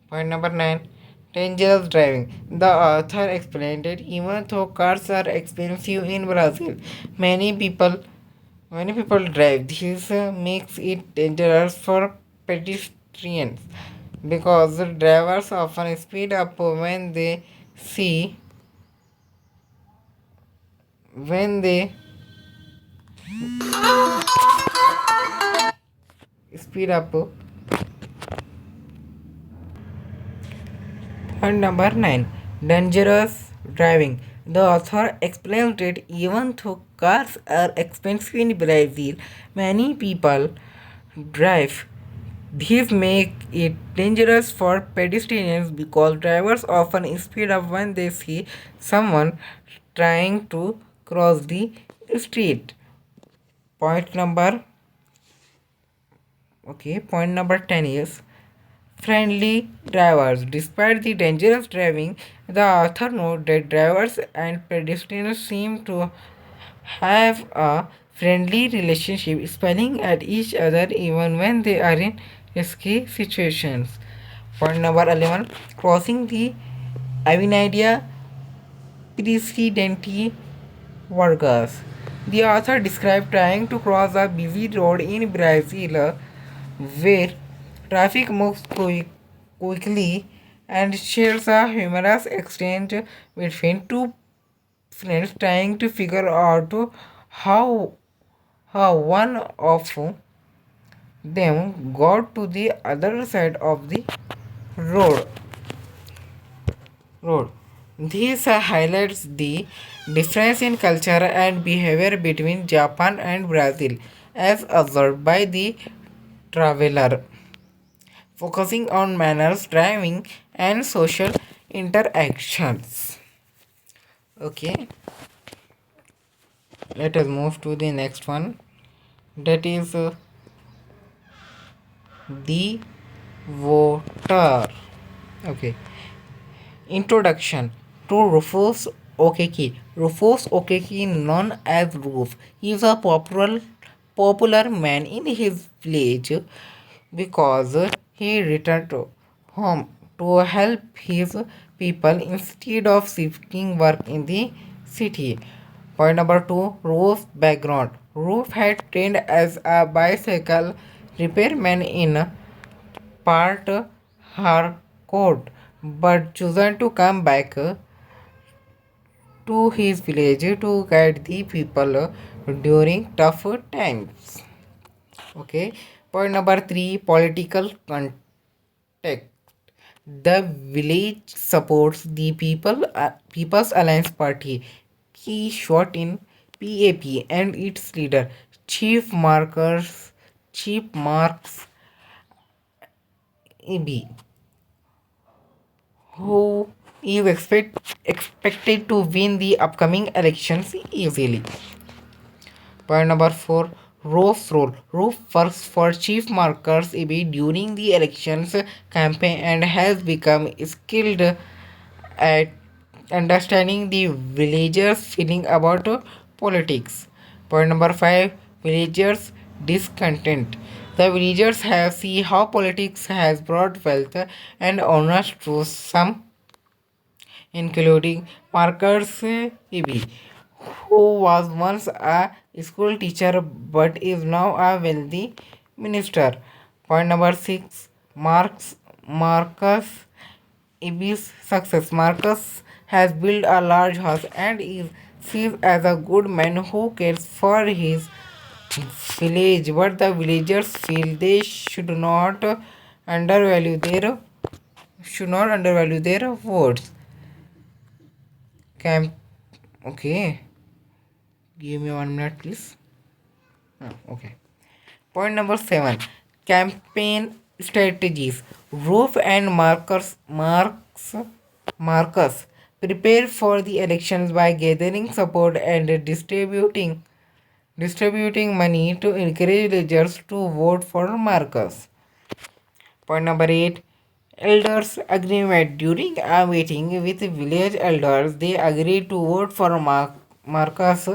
Point number 9. Dangerous driving. The author explained that even though cars are expensive in Brazil, many people Many people drive. This makes it dangerous for pedestrians. because drivers often speed up see when they speed up. Point number 9, dangerous driving. The author explains that even though cars are expensive in Brazil, many people drive. These make it dangerous for pedestrians because drivers often speed up when they see someone trying to cross the street. Point number point number 10 is friendly drivers. Despite the dangerous driving, the author notes that drivers and pedestrians seem to have a friendly relationship, smiling at each other even when they are in risky situations. Point number 11, crossing the Avenida Presidente Vargas. The author described trying to cross a busy road in Brazil where traffic moves quickly and shares a humorous exchange between two friends trying to figure out how one of them got to the other side of the road. road. This highlights the difference in culture and behavior between Japan and Brazil as observed by the traveler, focusing on manners, driving, and social interactions. Okay, let us move to the next one, that is the voter. Okay, introduction to Rufus Okeki. Rufus Okeki, known as Roof, is a popular man in his village because he returned home to help his people instead of seeking work in the city. Point number 2, Roof's background. Roof had trained as a bicycle repairman in part her code, but chosen to come back to his village to guide the people during tough times. Okay. Point number 3, political context. The village supports the People's Alliance Party, key shot in PAP, and its leader, Chief Marks AB, who is expected to win the upcoming elections easily. Point number 4, Roof's role. Roof works for Chief Markers EB during the elections campaign and has become skilled at understanding the villagers' feeling about politics. Point number 5, villagers' discontent. The villagers have seen how politics has brought wealth and honor to some, including Marcus Eby, who was once a school teacher but is now a wealthy minister. Point number 6, Marcus Iby's success. Marcus has built a large house and is seen as a good man who cares for his village, but the villagers feel they undervalue their should not undervalue their votes. Camp. Okay, give me 1 minute, please. Okay. Point number 7, campaign strategies. Roof and Marcus prepare for the elections by gathering support and distributing money to encourage villagers to vote for Marcus. Point number 8, elders agreement. During a meeting with village elders, they agreed to vote for Marcus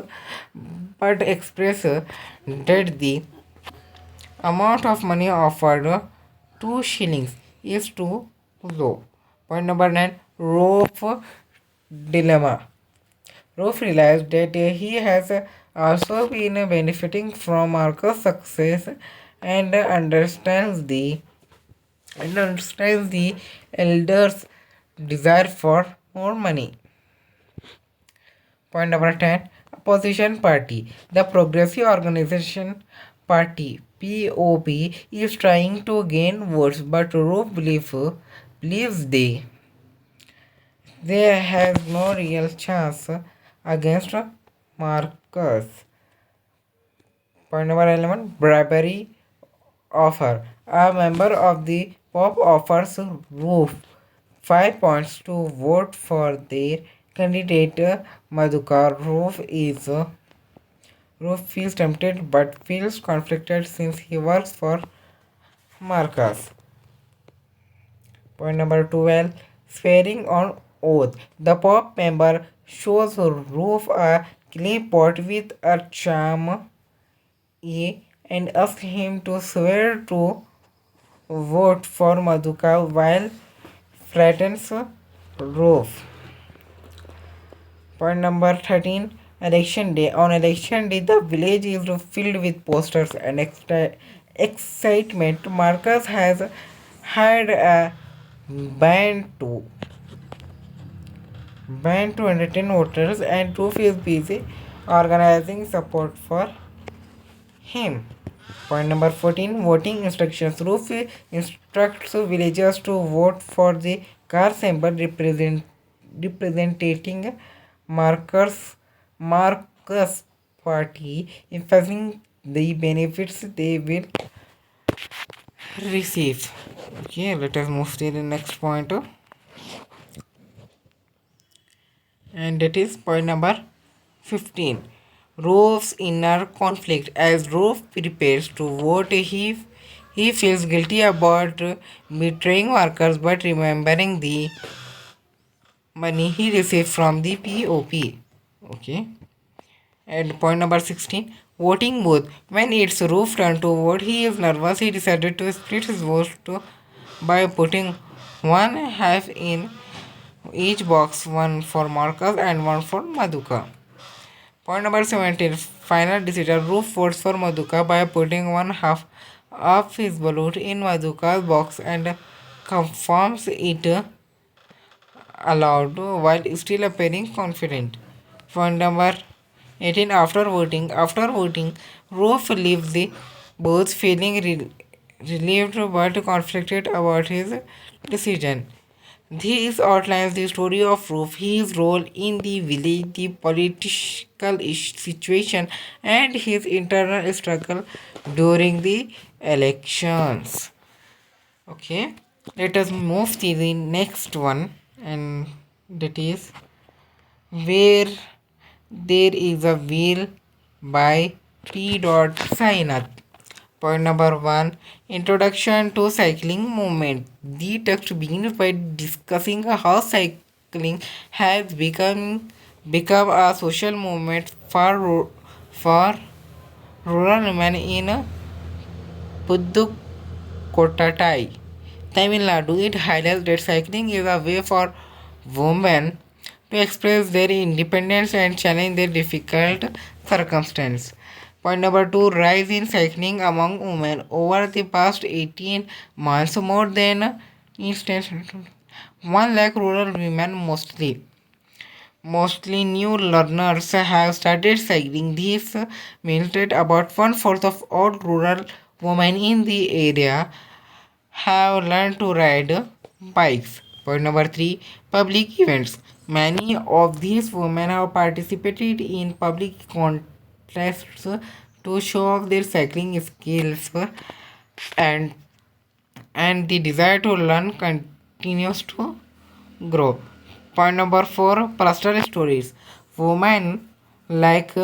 but express that the amount of money offered, 2 shillings, is too low. Point number 9, Rope dilemma. Rolf realized that he has also been benefiting from Marcus' success and understands the and understands the elders' desire for more money. Point number 10, Opposition Party. The Progressive Organization Party POP is trying to gain votes, but Roof believes they have no real chance against Marcus. Point number 11, Bribery Offer. A member of the POP offers Roof 5 points to vote for their candidate Madhukar. Roof feels tempted but feels conflicted since he works for Marcus. Point number 12, Swearing on Oath. The POP member shows Roof a clay pot with a charm and asks him to swear to vote for Madhuka while flattens Roof. Point number 13, Election Day. On election day, the village is filled with posters and excitement. Marcus has hired a band to entertain voters, and Roof is busy organizing support for him. Point number 14, Voting Instructions. Roof instructs villagers to vote for the car symbol representing Marcus party, emphasizing the benefits they will receive. Okay, let us move to the next point, and that is point number 15. Roof's inner conflict. As Roof prepares to vote, he feels guilty about betraying workers but remembering the money he received from the POP. Okay. And point number 16, voting booth. When it's Roof turn to vote, he is nervous. He decided to split his vote by putting one half in each box, one for Marcus and one for Madhuka. Point number 17, final decision. Roof votes for Madhuka by putting one half of his ballot in Madhuka's box and confirms it aloud while still appearing confident. Point number 18, after voting, Roof leaves the booth feeling relieved but conflicted about his decision. This outlines the story of Roof, his role in the village, the political situation, and his internal struggle during the elections. Okay, let us move to the next one, and that is Where There Is a Will by P. Sainath. Point number 1, Introduction to Cycling Movement. The text begins by discussing how cycling has become a social movement for rural women in Pudukkottai, Tamil Nadu. It highlights that cycling is a way for women to express their independence and challenge their difficult circumstances. Point number 2, rise in cycling among women. Over the past 18 months, more than instance 1 lakh rural women, mostly new learners, have started cycling. This means that about one fourth of all rural women in the area have learned to ride bikes. Point number 3, public events. Many of these women have participated in public contests to show off their cycling skills, and the desire to learn continues to grow. Point number 4, personal stories. Women like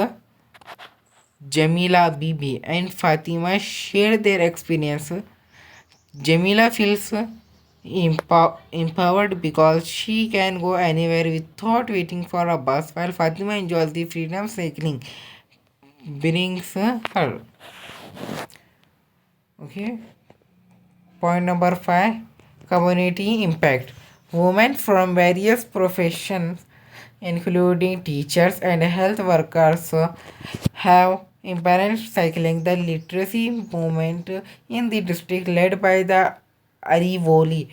Jamila Bibi and Fatima share their experience. Jamila feels empowered because she can go anywhere without waiting for a bus, while Fatima enjoys the freedom cycling brings her. Okay. Point number 5, community impact. Women from various professions, including teachers and health workers, have embraced cycling. The literacy movement in the district, led by the Arivoli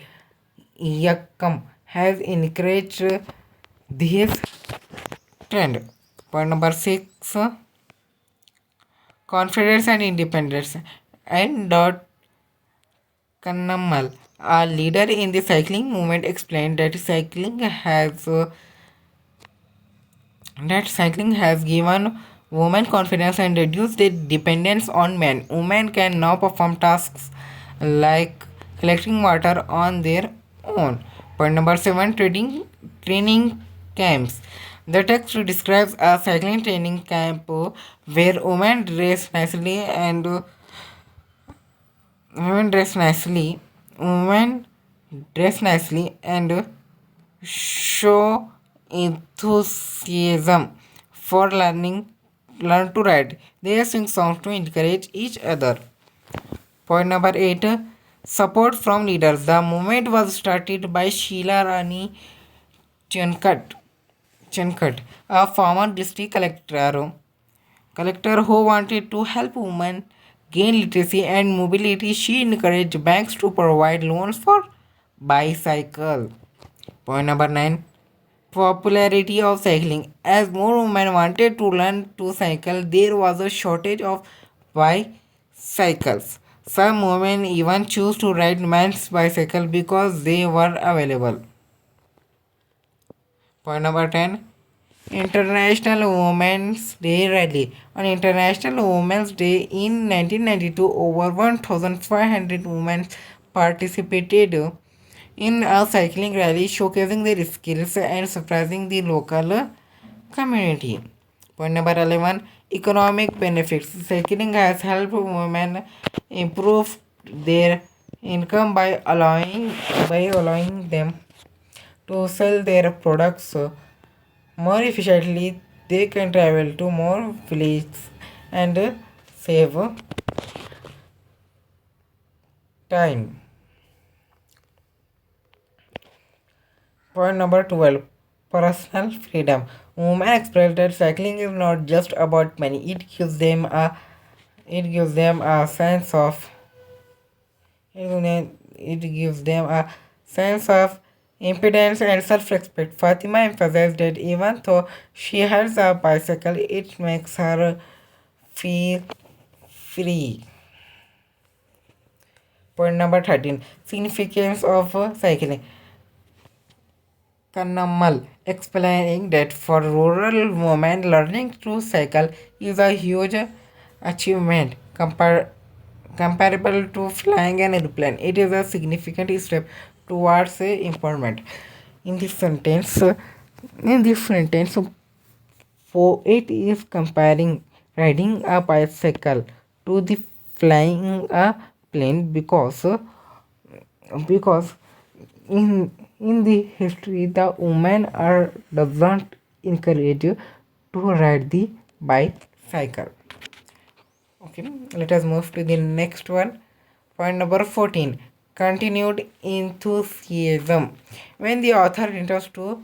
Yakam has encouraged this trend. Point number 6, confidence and independence. And dot Kannamal, a leader in the cycling movement, explained that cycling has given women confidence and reduced their dependence on men. Women can now perform tasks like collecting water on their own. Point number 7, training camps. The text describes a cycling training camp where women dress nicely, women dress nicely and show enthusiasm for learn to ride. They sing songs to encourage each other. Point number 8, support from leaders. The movement was started by Sheila Rani Chenkat, a former district collector who wanted to help women gain literacy and mobility. She encouraged banks to provide loans for bicycle. Point number 9, popularity of cycling. As more women wanted to learn to cycle, there was a shortage of bicycles. Some women even chose to ride men's bicycle because they were available. Point number 10, International Women's Day Rally. On International Women's Day in 1992, over 1,500 women participated in a cycling rally showcasing their skills and surprising the local community. Point number 11, economic benefits. Cycling has helped women improve their income by allowing them to sell their products more efficiently. They can travel to more villages and save time. Point number 12, personal freedom. Women express that cycling is not just about money. It gives them a sense of it gives them a sense of impotence and self-respect. Fatima emphasized that even though she has a bicycle, it makes her feel free. Point number 13, significance of cycling. Kannamal explaining that for rural women, learning to cycle is a huge achievement comparable to flying an airplane. It is a significant step towards empowerment. In this sentence, in this sentence, it is comparing riding a bicycle to the flying a plane because in the history the women are doesn't encourage to ride the bicycle. Okay, let us move to the next one. Point number 14, continued enthusiasm. When the author returns to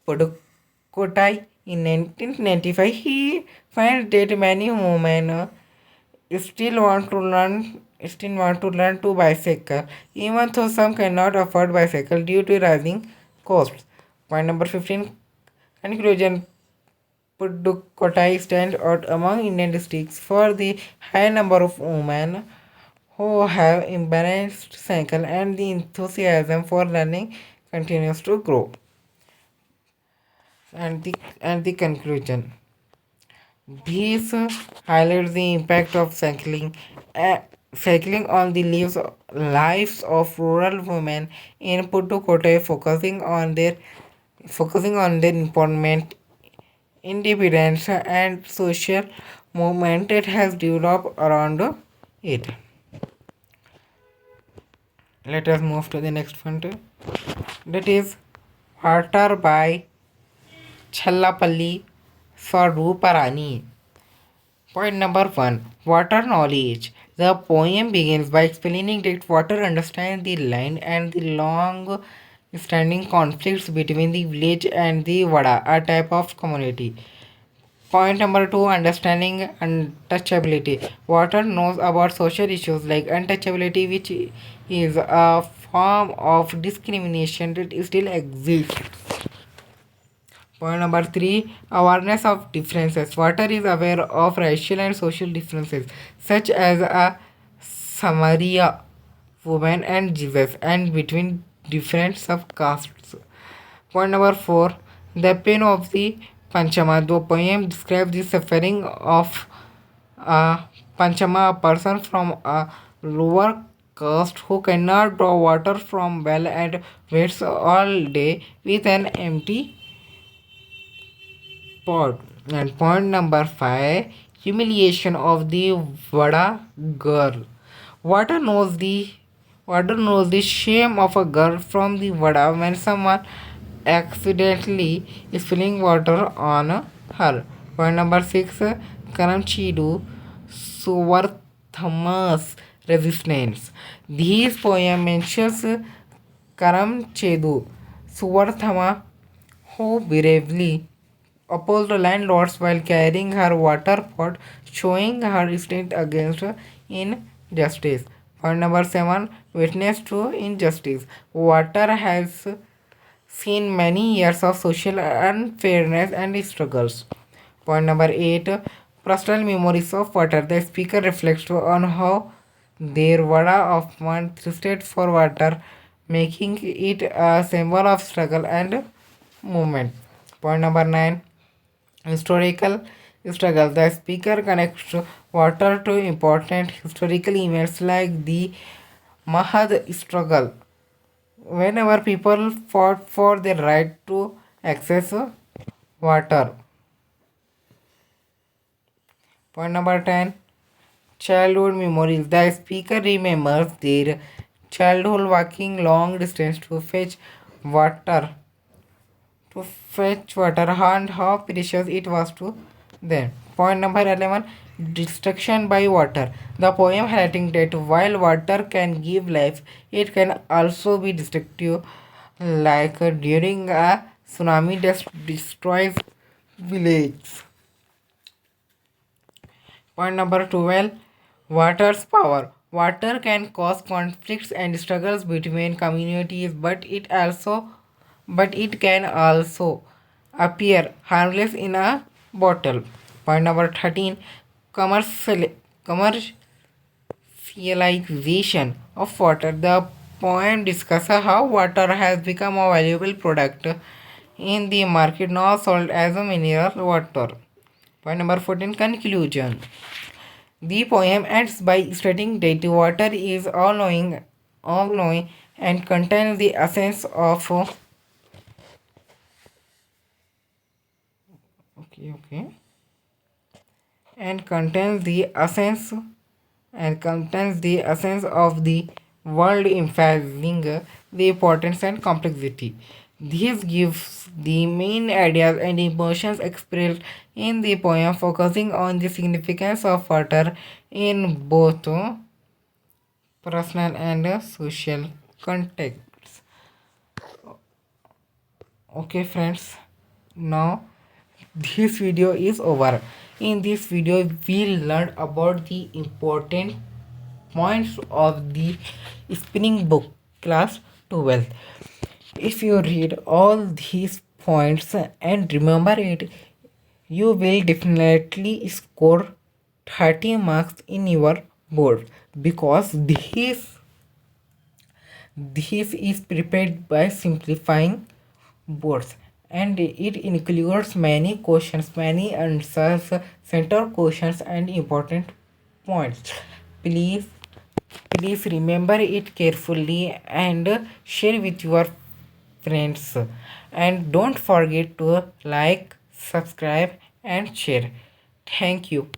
Pudukkottai in 1995, he finds that many women still want to learn to bicycle, even though some cannot afford bicycle due to rising costs. Point number 15, conclusion. Pudukkottai stands out among Indian districts for the high number of women who have embraced cycle, and the enthusiasm for learning continues to grow. And the conclusion. This highlights the impact of uh, cycling on the lives of rural women in Pudukkottai, focusing on their employment, independence, and social movement that has developed around it. Let us move to the next one, that is Water by Challapalli Swaruparani. Point number 1, water knowledge. The poem begins by explaining that water understands the line and the long standing conflicts between the village and the Vada, a type of community. Point number two, understanding untouchability. Water knows about social issues like untouchability, which is a form of discrimination that still exists. Point number three, awareness of differences. Water is aware of racial and social differences, such as a Samaria woman and Jesus, and between different subcastes. Point number four, the pain of the Panchama. The poem describes the suffering of a Panchama, a person from a lower caste who cannot draw water from well and waits all day with an empty pot. And point number five, humiliation of the Vada girl. Water knows the Water knows the shame of a girl from the Vada when someone accidentally spilling water on her. Point number six, Karamchidu Suvarthama's resistance. This poem mentions Karamchedu Suvarthama, who bravely opposed the landlords while carrying her water pot, showing her strength against injustice. Point number seven, witness to injustice. Water has seen many years of social unfairness and struggles. Point number eight, personal memories of water. The speaker reflects on how their vada often thirsted for water, making it a symbol of struggle and movement. Point number nine, historical struggle. The speaker connects water to important historical events like the Mahad struggle, whenever people fought for their right to access water. Point number 10, childhood memories. The speaker remembers their childhood walking long distance water to fetch water and how precious it was to them. Point number 11, destruction by water. The poem highlighting that while water can give life, it can also be destructive, like during a tsunami that destroys villages. Point number 12, water's power. Water can cause conflicts and struggles between communities, but it can also appear harmless in a bottle. Point number 13, commercial, commercialization of water. The poem discusses how water has become a valuable product in the market, now sold as a mineral water. Point number 14, conclusion. The poem ends by stating that water is all knowing, and contains the essence of okay, and contains the essence of the world, emphasizing the importance and complexity. This gives the main ideas and emotions expressed in the poem, focusing on the significance of water in both personal and social contexts. Okay, friends, now this video is over. In this video, we learned about the important points of the spinning book class 12. If you read all these points and remember it, you will definitely score 30 marks in your board, because this is prepared by simplifying boards, and it includes many answers, center questions, and important points. Please, please remember it carefully and share with your friends. And don't forget to like, subscribe, and share. Thank you.